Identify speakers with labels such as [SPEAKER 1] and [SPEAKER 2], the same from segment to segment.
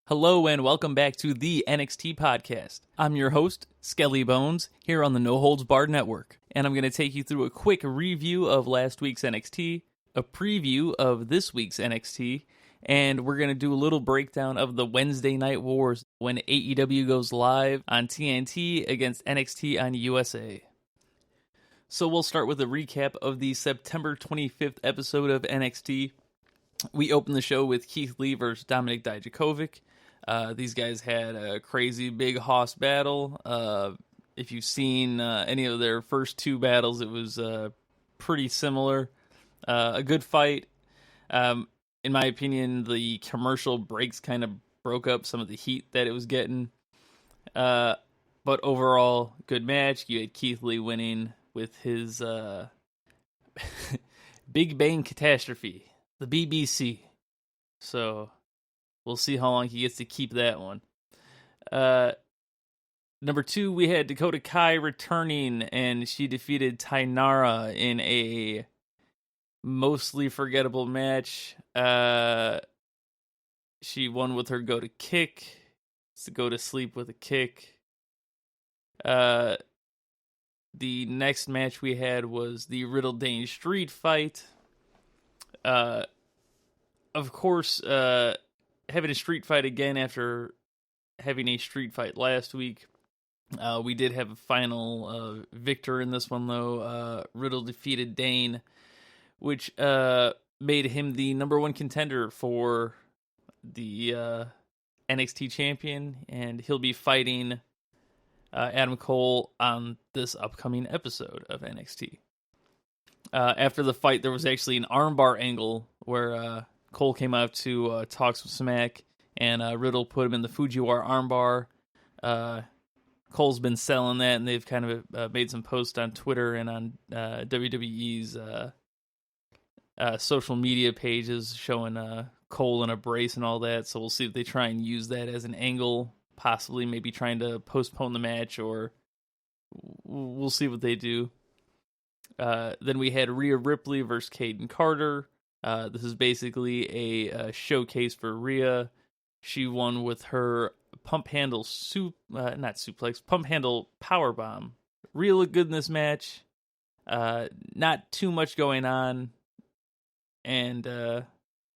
[SPEAKER 1] Hello and welcome back to the NXT Podcast. I'm your host, Skelly Bones, here on the No Holds Barred Network. And I'm going to take you through a quick review of last week's NXT, a preview of this week's NXT, and we're going to do a little breakdown of the Wednesday Night Wars when AEW goes live on TNT against NXT on USA. So we'll start with a recap of the September 25th episode of NXT. We opened the show with Keith Lee versus Dominik Dijakovic. These guys had a crazy big hoss battle. If you've seen any of their first two battles, it was pretty similar. A good fight. In my opinion, the commercial breaks kind of broke up some of the heat that it was getting. But overall, good match. You had Keith Lee winning with his Big Bang Catastrophe, the BBC. So we'll see how long he gets to keep that one. Number 2, we had Dakota Kai returning, and she defeated Tainara in a mostly forgettable match. She won with her go to kick. It's to go to sleep with a kick. The next match we had was the Riddle Dane Street fight. Of course, having a street fight again after having a street fight last week. We did have a final victor in this one, though. Riddle defeated Dane, which made him the number 1 contender for the NXT champion, and he'll be fighting Adam Cole on this upcoming episode of NXT. After the fight, there was actually an armbar angle where Cole came out to talk some smack, and Riddle put him in the Fujiwara armbar. Cole's been selling that, and they've kind of made some posts on Twitter and on WWE's social media pages showing Cole in a brace and all that. So we'll see if they try and use that as an angle, possibly maybe trying to postpone the match, or we'll see what they do. Then we had Rhea Ripley versus Kaden Carter. This is basically a showcase for Rhea. She won with her pump handle pump handle powerbomb. Rhea looked good in this match. Not too much going on, and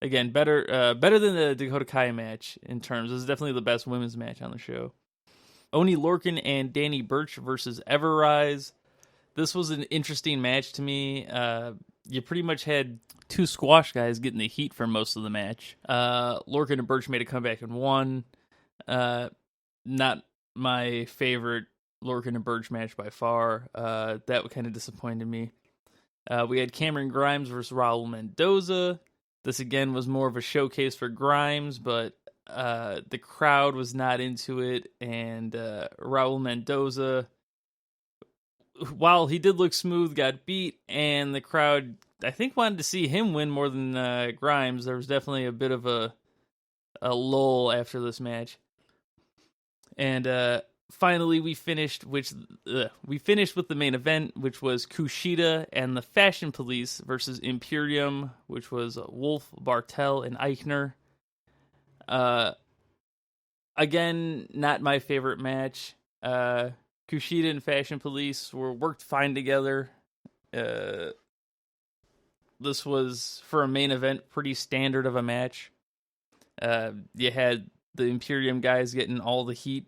[SPEAKER 1] again, better than the Dakota Kai match in terms. This is definitely the best women's match on the show. Oni Lorcan and Danny Burch versus Everrise. This was an interesting match to me. You pretty much had two squash guys getting the heat for most of the match. Lorcan and Burch made a comeback and won. Not my favorite Lorcan and Burch match by far. That kind of disappointed me. We had Cameron Grimes versus Raul Mendoza. This again was more of a showcase for Grimes, but the crowd was not into it, and Raul Mendoza, while he did look smooth, got beat, and the crowd, I think, wanted to see him win more than Grimes. There was definitely a bit of a lull after this match. And finally, we finished with the main event, which was Kushida and the Fashion Police versus Imperium, which was Wolf, Bartel, and Eichner. Again, not my favorite match. Kushida and Fashion Police worked fine together. This was, for a main event, pretty standard of a match. You had the Imperium guys getting all the heat.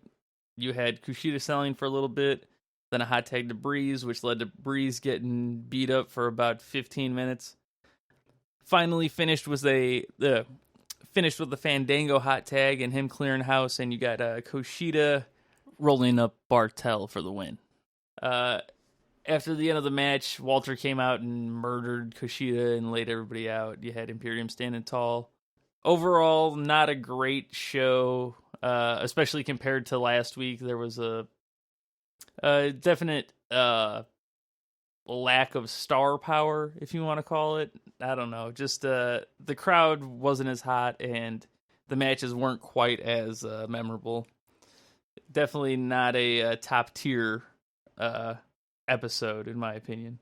[SPEAKER 1] You had Kushida selling for a little bit, then a hot tag to Breeze, which led to Breeze getting beat up for about 15 minutes. Finally finished with the Fandango hot tag and him clearing house, and you got Kushida rolling up Bartel for the win. After the end of the match, Walter came out and murdered Kushida and laid everybody out. You had Imperium standing tall. Overall, not a great show, especially compared to last week. There was a definite lack of star power, if you want to call it. I don't know. Just the crowd wasn't as hot, and the matches weren't quite as memorable. Definitely not a top tier episode, in my opinion.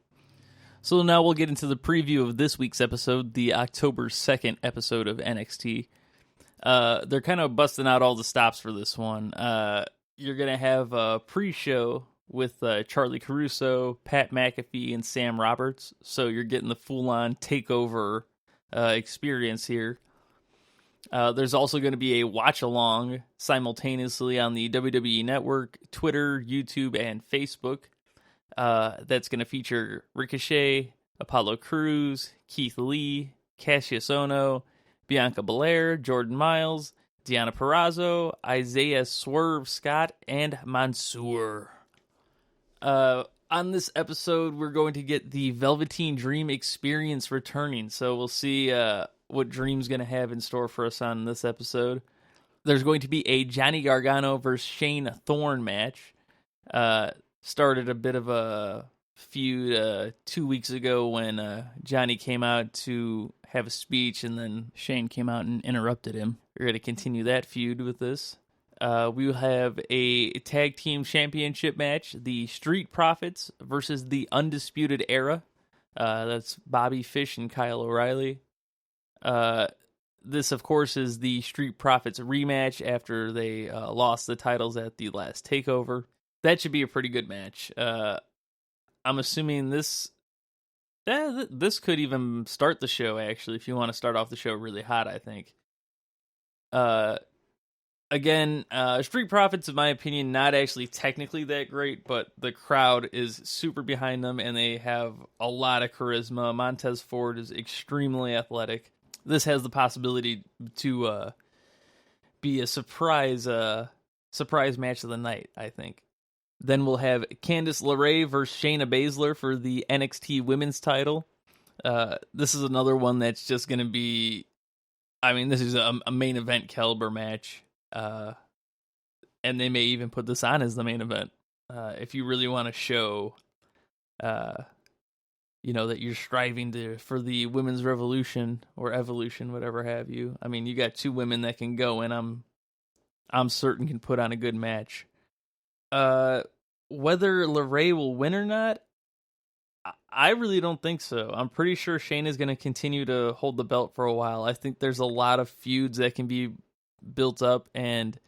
[SPEAKER 1] So now we'll get into the preview of this week's episode, the October 2nd episode of NXT. They're kind of busting out all the stops for this one. You're going to have a pre-show with Charlie Caruso, Pat McAfee, and Sam Roberts. So you're getting the full-on takeover experience here. There's also going to be a watch-along simultaneously on the WWE Network, Twitter, YouTube, and Facebook. That's going to feature Ricochet, Apollo Crews, Keith Lee, Cassius Ohno, Bianca Belair, Jordan Miles, Deonna Purrazzo, Isaiah Swerve Scott, and Mansoor. On this episode, we're going to get the Velveteen Dream experience returning, so we'll see what Dream's going to have in store for us on this episode. There's going to be a Johnny Gargano versus Shane Thorne match. Started a bit of a feud 2 weeks ago when Johnny came out to have a speech and then Shane came out and interrupted him. We're going to continue that feud with this. We will have a tag team championship match, the Street Profits versus the Undisputed Era. That's Bobby Fish and Kyle O'Reilly. This, of course, is the Street Profits rematch after they lost the titles at the last TakeOver. That should be a pretty good match. I'm assuming this could even start the show, actually, if you want to start off the show really hot, I think. Again, Street Profits, in my opinion, not actually technically that great, but the crowd is super behind them, and they have a lot of charisma. Montez Ford is extremely athletic. This has the possibility to be a surprise match of the night, I think. Then we'll have Candice LeRae versus Shayna Baszler for the NXT Women's title. This is another one that's just going to be... I mean, this is a main event caliber match. And they may even put this on as the main event. If you really want to show, that you're striving for the women's revolution or evolution, whatever have you. I mean, you got two women that can go, and I'm certain can put on a good match. Whether LeRae will win or not, I really don't think so. I'm pretty sure Shane is going to continue to hold the belt for a while. I think there's a lot of feuds that can be built up, and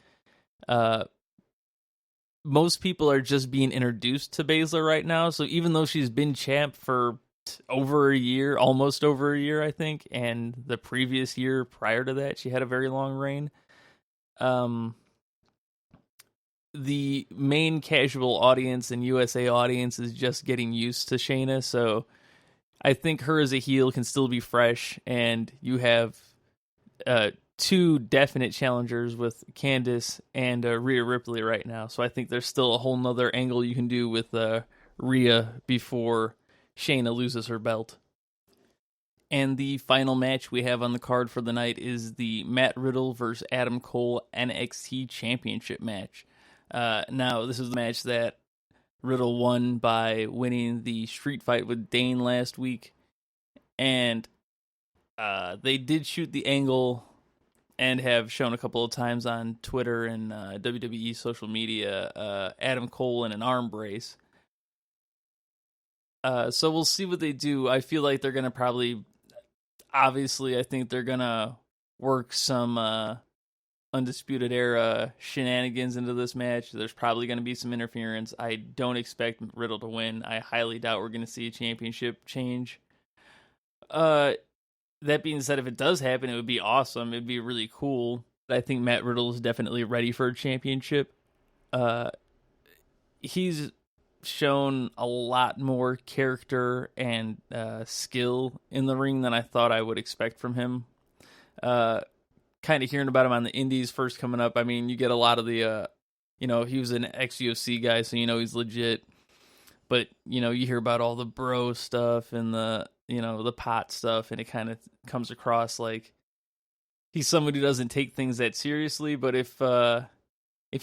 [SPEAKER 1] most people are just being introduced to Baszler right now. So even though she's been champ for over a year, almost over a year, I think, and the previous year prior to that, she had a very long reign. The main casual audience and USA audience is just getting used to Shayna, so I think her as a heel can still be fresh, and you have two definite challengers with Candice and Rhea Ripley right now, so I think there's still a whole nother angle you can do with Rhea before Shayna loses her belt. And the final match we have on the card for the night is the Matt Riddle versus Adam Cole NXT Championship match. Now, this is the match that Riddle won by winning the street fight with Dane last week. And they did shoot the angle and have shown a couple of times on Twitter and WWE social media Adam Cole in an arm brace. So we'll see what they do. I feel like they're going to probably... Obviously, I think they're going to work some... Undisputed Era shenanigans into this match. There's probably going to be some interference. I don't expect Riddle to win. I highly doubt we're going to see a championship change. That being said, if it does happen, it would be awesome. It'd be really cool. I think Matt Riddle is definitely ready for a championship. He's shown a lot more character and skill in the ring than I thought I would expect from him. Kind of hearing about him on the indies first coming up. I mean, you get a lot of the, he was an ex-UFC guy, so he's legit. But, you hear about all the bro stuff and the pot stuff, and it kind of comes across like he's someone who doesn't take things that seriously. But if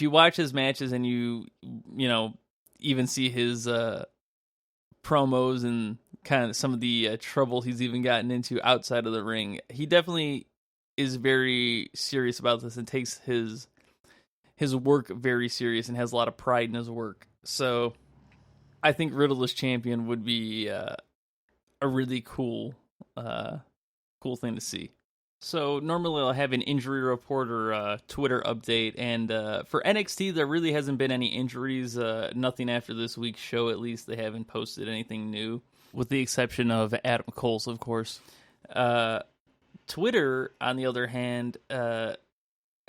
[SPEAKER 1] you watch his matches and you even see his promos and kind of some of the trouble he's even gotten into outside of the ring, he definitely is very serious about this and takes his work very serious and has a lot of pride in his work. So I think Riddle as champion would be a really cool thing to see. So normally I'll have an injury report or Twitter update, and for NXT there really hasn't been any injuries. Nothing after this week's show, at least. They haven't posted anything new, with the exception of Adam Cole's, of course. Twitter, on the other hand,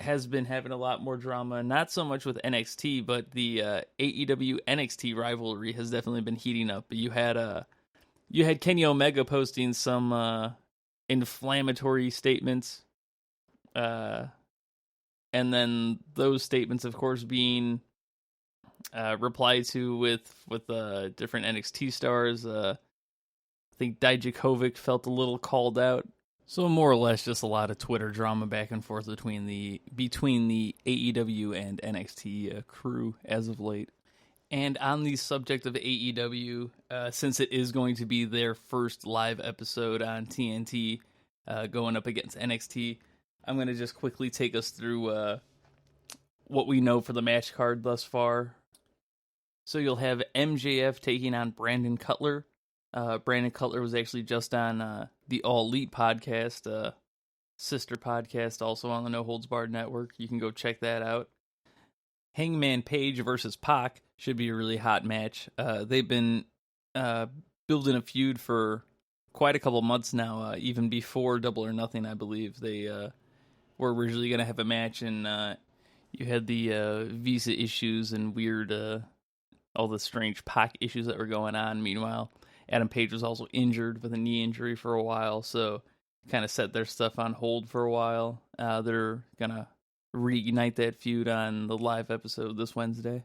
[SPEAKER 1] has been having a lot more drama. Not so much with NXT, but the AEW NXT rivalry has definitely been heating up. You had Kenny Omega posting some inflammatory statements, and then those statements, of course, being replied to with different NXT stars. I think Dijakovic felt a little called out. So more or less just a lot of Twitter drama back and forth between the AEW and NXT crew as of late. And on the subject of AEW, since it is going to be their first live episode on TNT going up against NXT, I'm going to just quickly take us through what we know for the match card thus far. So you'll have MJF taking on Brandon Cutler. Brandon Cutler was actually just on the All Elite podcast, sister podcast, also on the No Holds Barred network. You can go check that out. Hangman Page versus Pac should be a really hot match. They've been building a feud for quite a couple months now, even before Double or Nothing, I believe. They were originally going to have a match, and you had the visa issues and weird, all the strange Pac issues that were going on. Meanwhile, Adam Page was also injured with a knee injury for a while, so kind of set their stuff on hold for a while. They're going to reignite that feud on the live episode this Wednesday.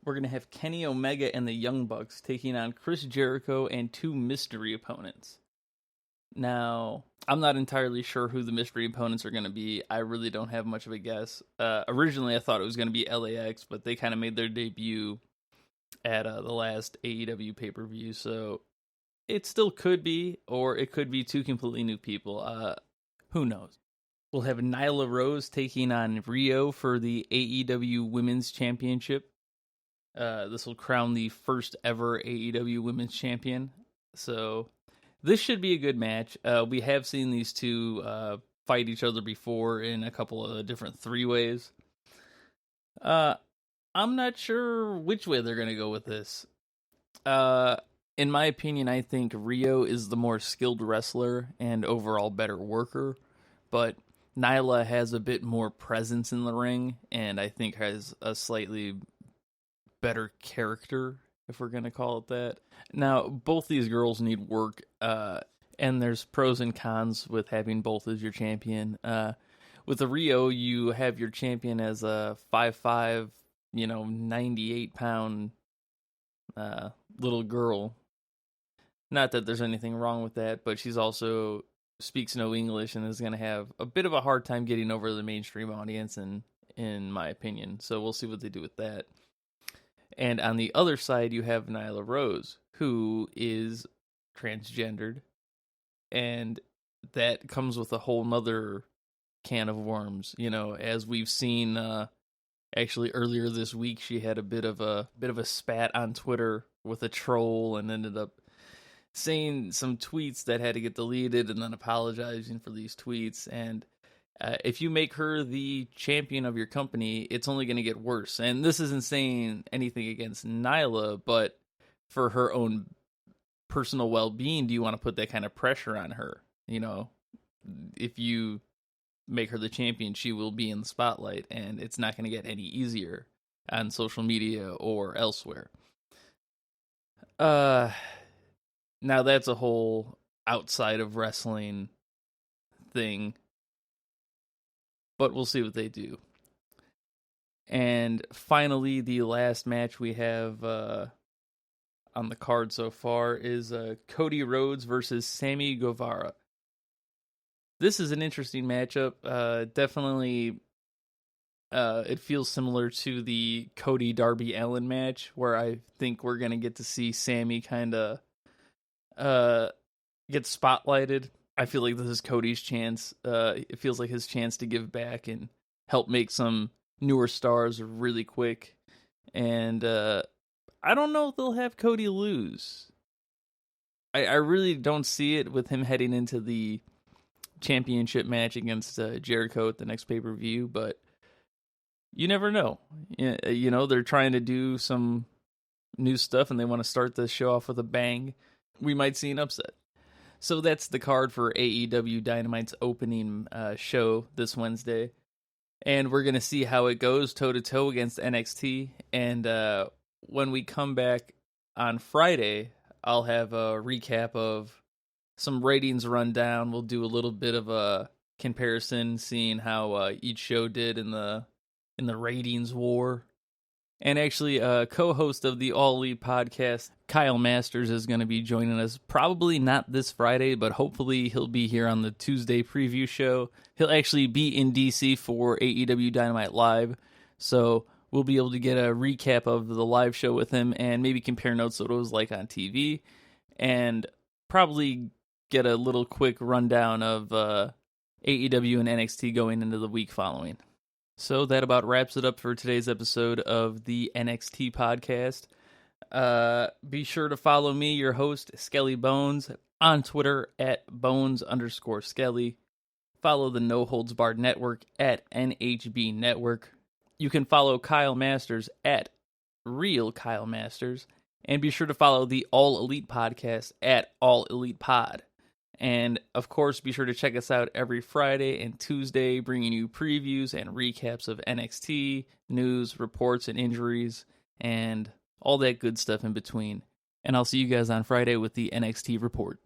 [SPEAKER 1] We're going to have Kenny Omega and the Young Bucks taking on Chris Jericho and two mystery opponents. Now, I'm not entirely sure who the mystery opponents are going to be. I really don't have much of a guess. Originally, I thought it was going to be LAX, but they kind of made their debut at the last AEW pay-per-view, so it still could be, or it could be two completely new people. Who knows? We'll have Nyla Rose taking on Rio for the AEW Women's Championship. This will crown the first ever AEW Women's Champion, so this should be a good match. We have seen these two fight each other before in a couple of different three-ways. I'm not sure which way they're going to go with this. In my opinion, I think Rio is the more skilled wrestler and overall better worker, but Nyla has a bit more presence in the ring, and I think has a slightly better character, if we're going to call it that. Now, both these girls need work, and there's pros and cons with having both as your champion. With the Rio, you have your champion as a 5'5", 98-pound little girl. Not that there's anything wrong with that, but she's also speaks no English and is going to have a bit of a hard time getting over the mainstream audience, in my opinion. So we'll see what they do with that. And on the other side, you have Nyla Rose, who is transgendered, and that comes with a whole nother can of worms. As we've seen, actually earlier this week, she had a bit of a spat on Twitter with a troll and ended up saying some tweets that had to get deleted and then apologizing for these tweets. And if you make her the champion of your company, it's only going to get worse. And this isn't saying anything against Nyla, but for her own personal well-being, do you want to put that kind of pressure on her? If you make her the champion, she will be in the spotlight, and it's not going to get any easier on social media or elsewhere. Now that's a whole outside of wrestling thing, but we'll see what they do. And finally, the last match we have on the card so far is Cody Rhodes versus Sammy Guevara. This is an interesting matchup. Definitely, it feels similar to the Cody Darby Allin match, where I think we're going to get to see Sammy kind of get spotlighted. I feel like this is Cody's chance. It feels like his chance to give back and help make some newer stars really quick. And I don't know if they'll have Cody lose. I really don't see it with him heading into the championship match against Jericho at the next pay-per-view, but you never know. You know, they're trying to do some new stuff and they want to start the show off with a bang. We might see an upset. So that's the card for AEW Dynamite's opening show this Wednesday. And we're going to see how it goes toe-to-toe against NXT. And when we come back on Friday, I'll have a recap of some ratings rundown. We'll do a little bit of a comparison, seeing how each show did in the ratings war. And actually, co-host of the All Elite Podcast, Kyle Masters, is going to be joining us. Probably not this Friday, but hopefully he'll be here on the Tuesday preview show. He'll actually be in DC for AEW Dynamite Live, so we'll be able to get a recap of the live show with him and maybe compare notes to what it was like on TV, and probably get a little quick rundown of AEW and NXT going into the week following. So that about wraps it up for today's episode of the NXT Podcast. Be sure to follow me, your host, Skelly Bones, on Twitter at Bones_Skelly. Follow the No Holds Barred Network at NHB Network. You can follow Kyle Masters at Real Kyle Masters. And be sure to follow the All Elite Podcast at All Elite Pod. And, of course, be sure to check us out every Friday and Tuesday, bringing you previews and recaps of NXT, news, reports, and injuries, and all that good stuff in between. And I'll see you guys on Friday with the NXT Report.